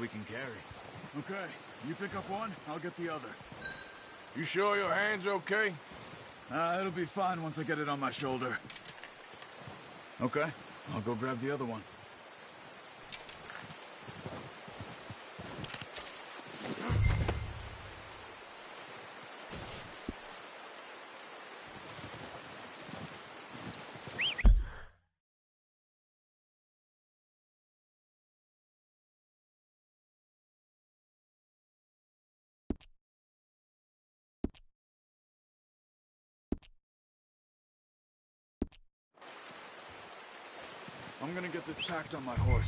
we can carry. Okay, you pick up one, I'll get the other. You sure your hand's okay? It'll be fine once I get it on my shoulder. Okay, I'll go grab the other one. I'm gonna get this packed on my horse.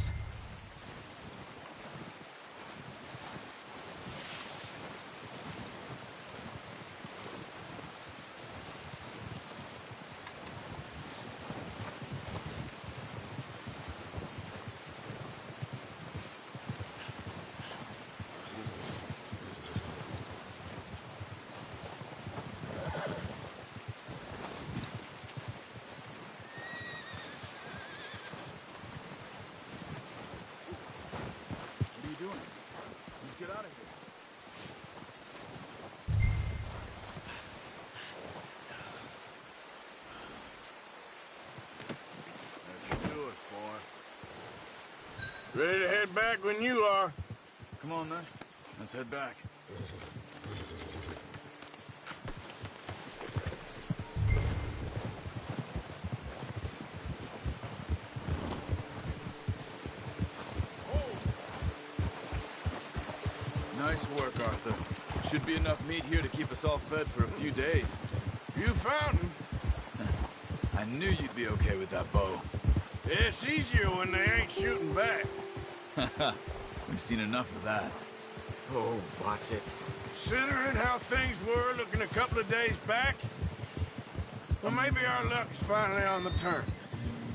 Ready to head back when you are. Come on, then. Let's head back. Nice work, Arthur. Should be enough meat here to keep us all fed for a few days. You found him. I knew you'd be okay with that bow. It's easier when they ain't shooting back. We've seen enough of that. Oh, watch it. Considering how things were looking a couple of days back, well, maybe our luck is finally on the turn.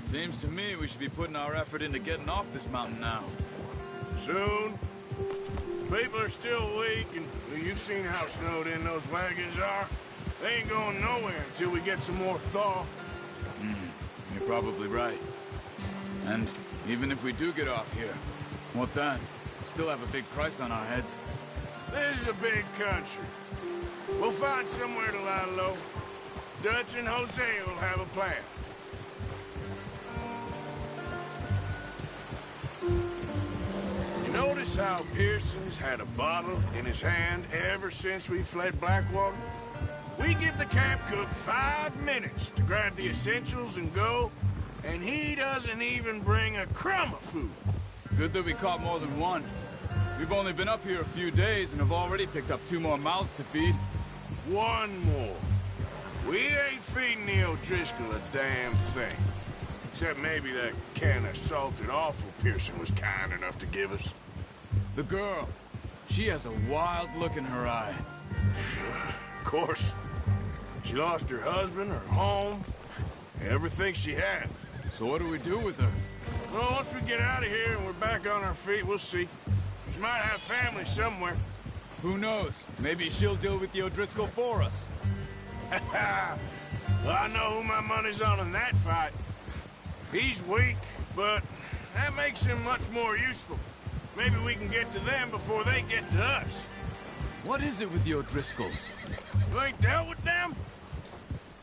Seems to me we should be putting our effort into getting off this mountain now. Soon. People are still weak, and you've seen how snowed in those wagons are. They ain't going nowhere until we get some more thaw. You're probably right. And even if we do get off here, what then? Still have a big price on our heads. This is a big country. We'll find somewhere to lie low. Dutch and Hosea will have a plan. You notice how Pearson's had a bottle in his hand ever since we fled Blackwater? We give the camp cook 5 minutes to grab the essentials and go, and he doesn't even bring a crumb of food. Good that we caught more than one. We've only been up here a few days and have already picked up 2 more mouths to feed. One more. We ain't feeding the O'Driscoll a damn thing. Except maybe that can of salted offal Pearson was kind enough to give us. The girl. She has a wild look in her eye. Of course. She lost her husband, her home, everything she had. So what do we do with her? Well, once we get out of here and we're back on our feet, we'll see. She might have family somewhere. Who knows? Maybe she'll deal with the O'Driscoll for us. Well, I know who my money's on in that fight. He's weak, but that makes him much more useful. Maybe we can get to them before they get to us. What is it with the O'Driscolls? You ain't dealt with them?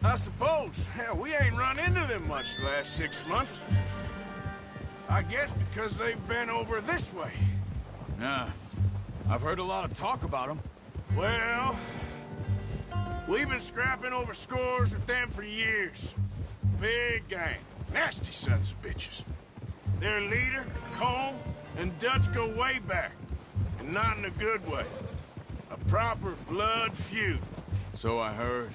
I suppose. Hell, we ain't run into them much the last 6 months. I guess because they've been over this way. Yeah. I've heard a lot of talk about them. Well, we've been scrapping over scores with them for years. Big gang. Nasty sons of bitches. Their leader, Cole, and Dutch go way back. And not in a good way. A proper blood feud. So I heard.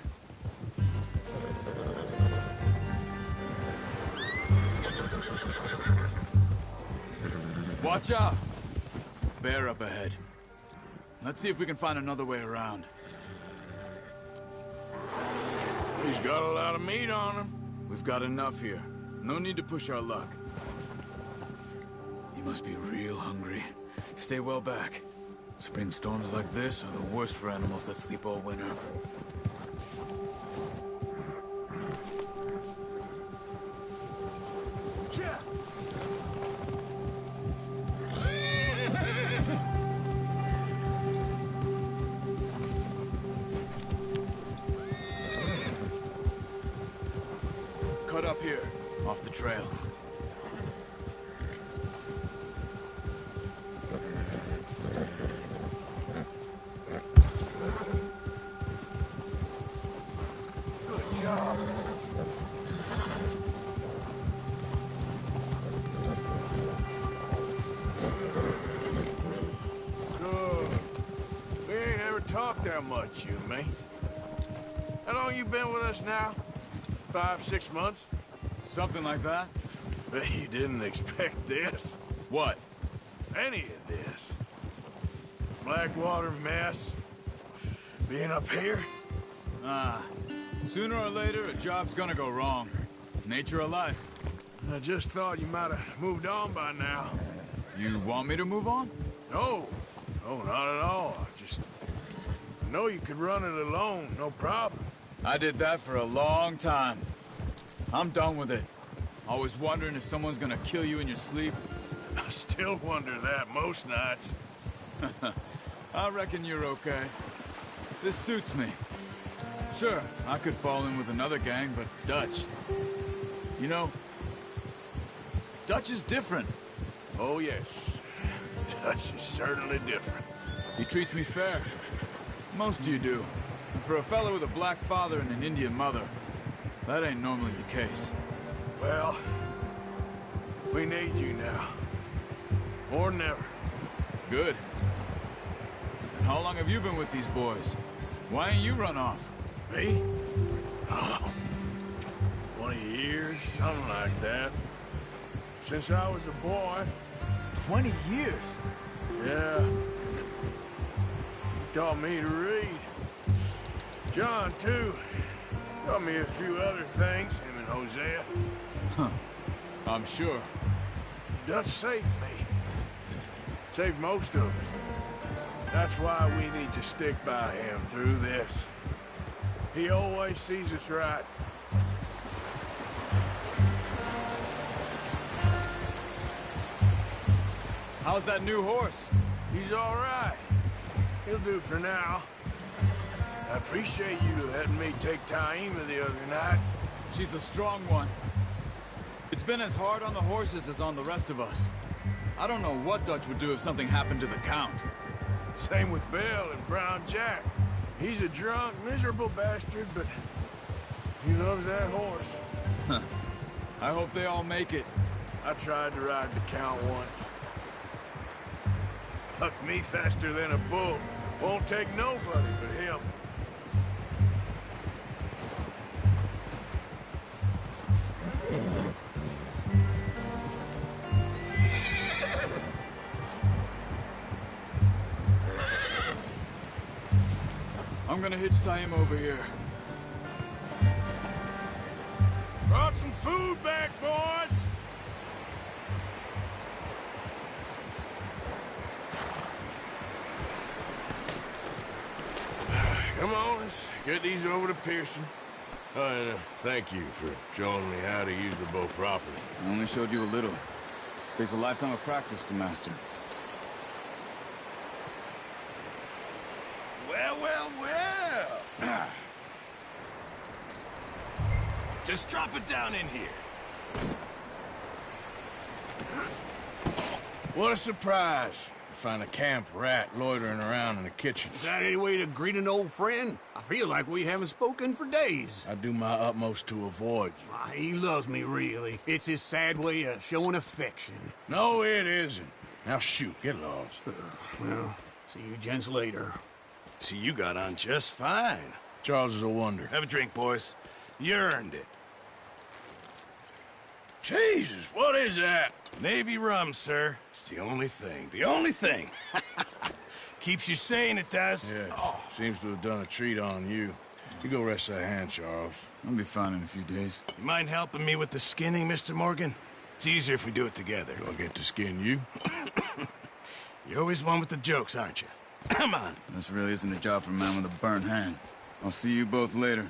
Watch out! Bear up ahead. Let's see if we can find another way around. He's got a lot of meat on him. We've got enough here. No need to push our luck. He must be real hungry. Stay well back. Spring storms like this are the worst for animals that sleep all winter. cut up here, off the trail. Good job. Good. We ain't ever talked that much, you and me. How long you been with us now? 5, 6 months? Something like that? Bet you didn't expect this. What? Any of this. Blackwater mess. Being up here. Ah, sooner or later, a job's gonna go wrong. Nature of life. I just thought you might have moved on by now. You want me to move on? No. No, not at all. I know you could run it alone, no problem. I did that for a long time. I'm done with it. Always wondering if someone's gonna kill you in your sleep. I still wonder that most nights. I reckon you're okay. This suits me. Sure, I could fall in with another gang, but Dutch... You know, Dutch is different. Oh, yes. Dutch is certainly different. He treats me fair. Most of you do. And for a fellow with a black father and an Indian mother, that ain't normally the case. Well, we need you now. Or never. Good. And how long have you been with these boys? Why ain't you run off? Me? Oh, 20 years, something like that. Since I was a boy. 20 years? Yeah. He taught me to read. John, too. Taught me a few other things, him and Hosea. Huh. I'm sure. Dutch saved me. Saved most of us. That's why we need to stick by him through this. He always sees us right. How's that new horse? He's all right. He'll do for now. I appreciate you letting me take Taima the other night. She's a strong one. It's been as hard on the horses as on the rest of us. I don't know what Dutch would do if something happened to the Count. Same with Bill and Brown Jack. He's a drunk, miserable bastard, but he loves that horse. Huh. I hope they all make it. I tried to ride the Count once. Hucked me faster than a bull. Won't take nobody but him. I'm gonna hitch Taima over here. Brought some food back, boys! Come on, let's get these over to Pearson. And thank you for showing me how to use the bow properly. I only showed you a little. Takes a lifetime of practice to master. Well, well, well. Just drop it down in here. What a surprise. Find a camp rat loitering around in the kitchen. Is that any way to greet an old friend? I feel like we haven't spoken for days. I do my utmost to avoid you. He loves me, really. It's his sad way of showing affection. No, it isn't. Now shoot, get lost. Well, see you gents later. See, you got on just fine. Charles is a wonder. Have a drink, boys. You earned it. Jesus, what is that? Navy rum, sir. It's the only thing. The only thing. Keeps you sane, it does. Yeah, seems to have done a treat on you. You go rest that hand, Charles. I'll be fine in a few days. You mind helping me with the skinning, Mr. Morgan? It's easier if we do it together. Do I get to skin you? You're always one with the jokes, aren't you? Come on. This really isn't a job for a man with a burnt hand. I'll see you both later.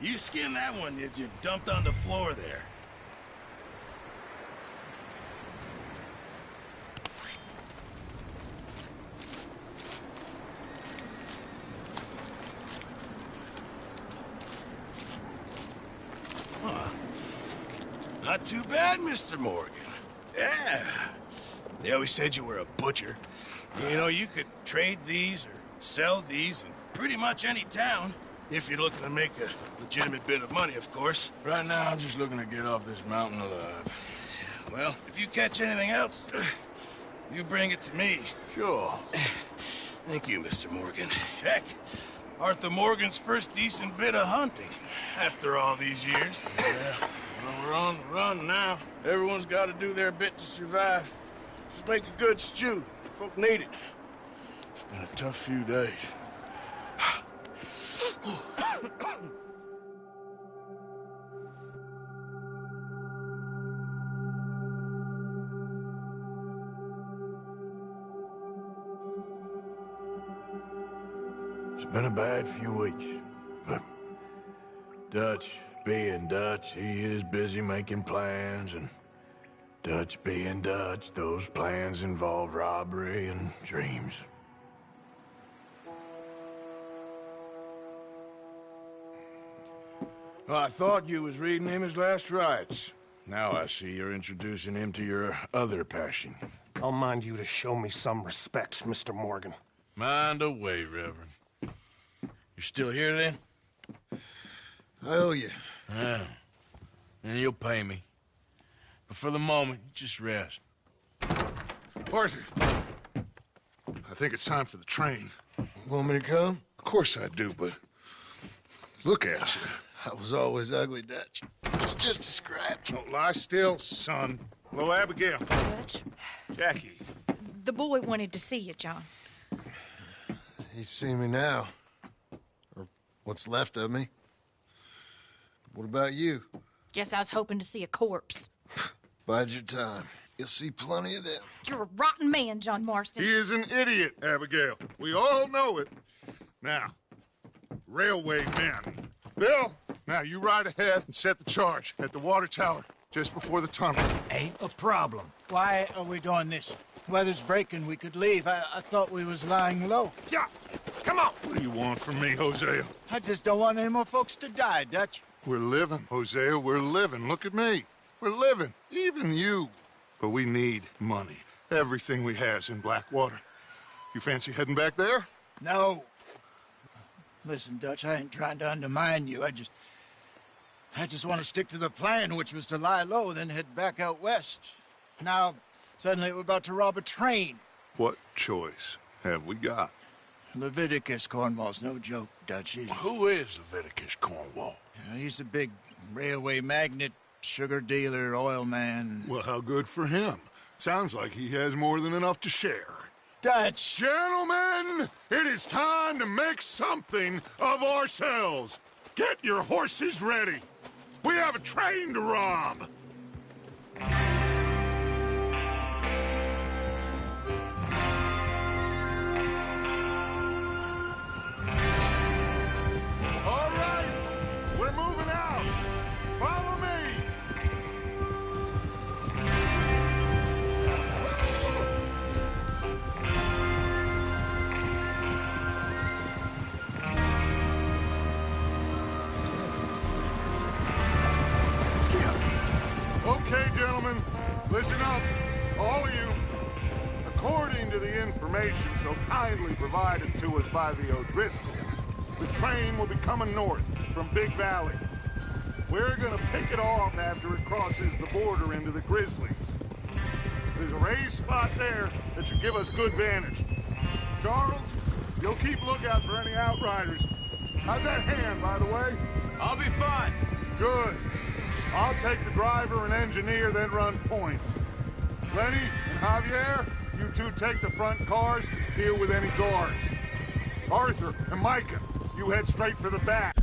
You skin that one you dumped on the floor there. Not too bad, Mr. Morgan. Yeah. They always said you were a butcher. You know, you could trade these or sell these in pretty much any town. If you're looking to make a legitimate bit of money, of course. Right now, I'm just looking to get off this mountain alive. Well, if you catch anything else, you bring it to me. Sure. Thank you, Mr. Morgan. Heck, Arthur Morgan's first decent bit of hunting after all these years. Yeah. Well, we're on the run now. Everyone's got to do their bit to survive. Just make a good stew. Folk need it. It's been a tough few days. It's been a bad few weeks, but Dutch being Dutch, he is busy making plans, and Dutch being Dutch, those plans involve robbery and dreams. Well, I thought you was reading him his last rites. Now I see you're introducing him to your other passion. I'll mind you to show me some respect, Mr. Morgan. Mind away, Reverend. You're still here, then? I owe you. Yeah. And you'll pay me. But for the moment, just rest. Arthur, I think it's time for the train. Want me to come? Of course I do, but look at you. I was always ugly, Dutch. It's just a scratch. Don't lie still, son. Hello, Abigail. Dutch, Jackie. the boy wanted to see you, John. He's seen me now. Or what's left of me. What about you? Guess I was hoping to see a corpse. Bide your time. You'll see plenty of them. You're a rotten man, John Marston. He is an idiot, Abigail. We all know it. Now, railway men. Bill, now you ride ahead and set the charge at the water tower just before the tunnel. Ain't a problem. Why are we doing this? Weather's breaking, we could leave. I thought we was lying low. Yeah, come on. What do you want from me, Hosea? I just don't want any more folks to die, Dutch. We're living, Hosea, we're living. Look at me. We're living, even you. But we need money. Everything we has in Blackwater. You fancy heading back there? No. Listen, Dutch, I ain't trying to undermine you. I just want to stick to the plan, which was to lie low, then head back out west. Now, suddenly we're about to rob a train. What choice have we got? Leviticus Cornwall's no joke, Dutch. Who is Leviticus Cornwall? He's a big railway magnate, sugar dealer, oil man. Well, how good for him. Sounds like he has more than enough to share. Dutch! Gentlemen, it is time to make something of ourselves. Get your horses ready. We have a train to rob. All right, we're moving out. Follow me. Okay, gentlemen, listen up, all of you. According to the information so kindly provided to us by the O'Driscolls, the train will be coming north from Big Valley. We're gonna pick it off after it crosses the border into the Grizzlies. There's a raised spot there that should give us good vantage. Charles, you'll keep lookout for any outriders. How's that hand, by the way? I'll be fine. Good. I'll take the driver and engineer, then run point. Lenny and Javier, you two take the front cars, deal with any guards. Arthur and Micah, you head straight for the back.